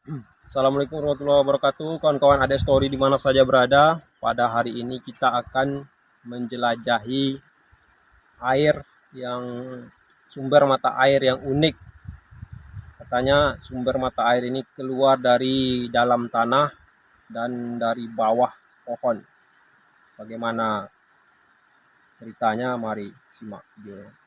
Assalamualaikum warahmatullahi wabarakatuh, kawan-kawan ada story di mana saja berada. Pada hari ini kita akan menjelajahi air yang sumber mata air yang unik. Katanya sumber mata air ini keluar dari dalam tanah dan dari bawah pohon. Bagaimana ceritanya? Mari simak videonya.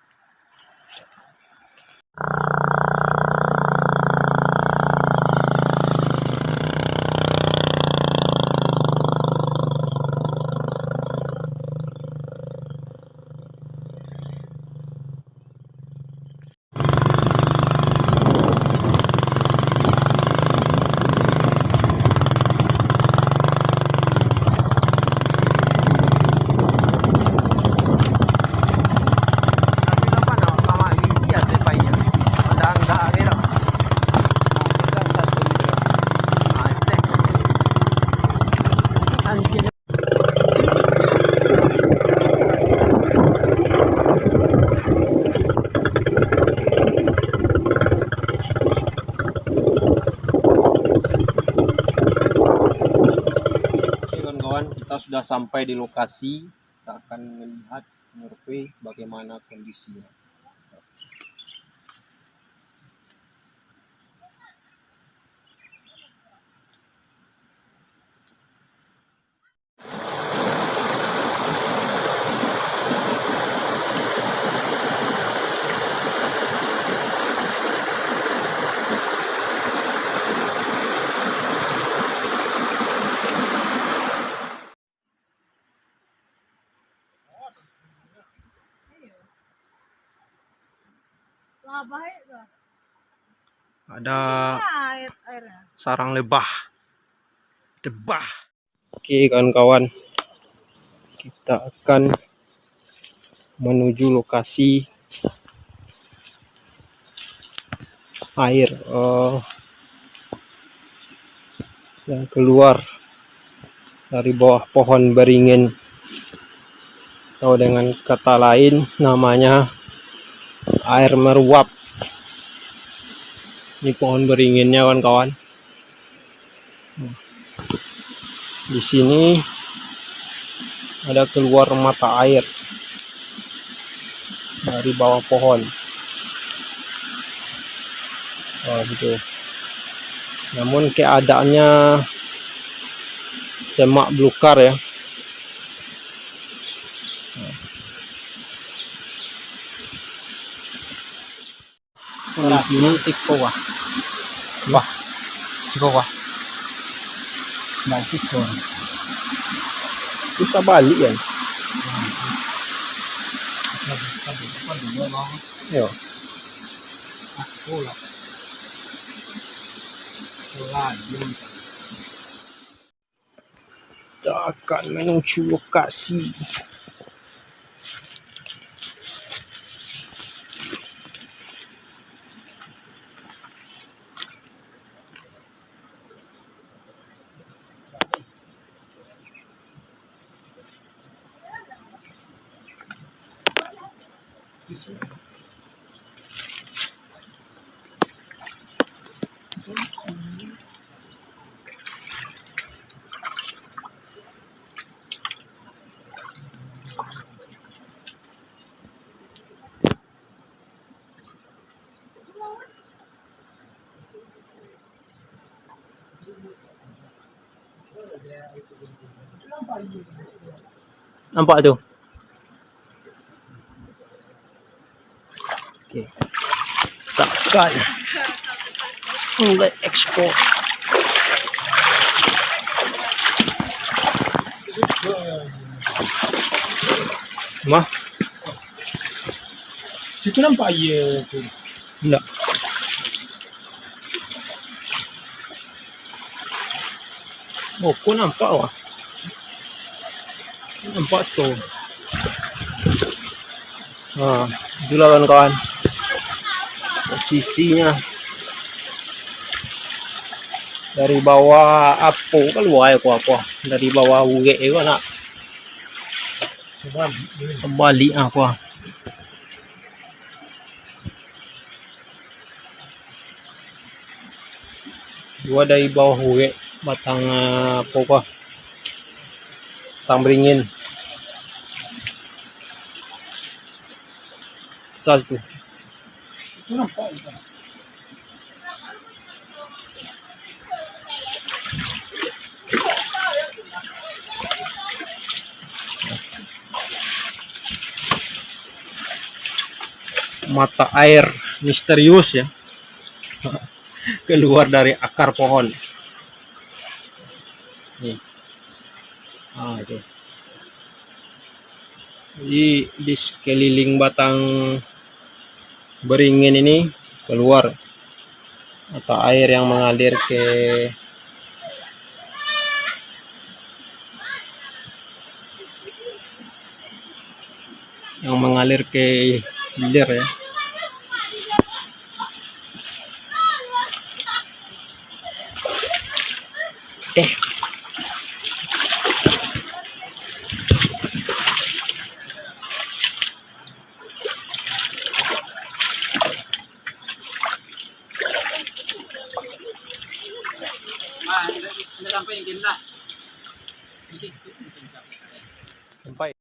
Kawan-kawan, kita sudah sampai di lokasi. Kita akan melihat survei bagaimana kondisinya. Ada sarang lebah, debah. Oke kawan-kawan, kita akan menuju lokasi air yang keluar dari bawah pohon beringin, atau dengan kata lain namanya air meruap. Ini pohon beringinnya kawan-kawan. Di sini ada keluar mata air dari bawah pohon. Oh gitu. Namun keadaannya semak belukar ya. Kondisinya sikowa. Wah, sikowa. Nggak siko. Bisa balik ya. Yo. Kita akan menuju lokasi. Nampak tuh. Oke. Takkan mulai ekspor. Mah? Situ nampak air tu. Enggak. Oh, kok nampak wah. Nampak tuh. Nah, itulah kawan-kawan posisinya. Dari bawah apa keluar aku dari bawah uge itu nak sebalik aku. Dua dari bawah gue batang pokok batang beringin. Sas tuh. Itu nampak itu. Mata air misterius ya. Keluar dari akar pohon. Nih. Itu. Di sekeliling batang beringin ini keluar mata air yang mengalir ke hilir ya. Sampai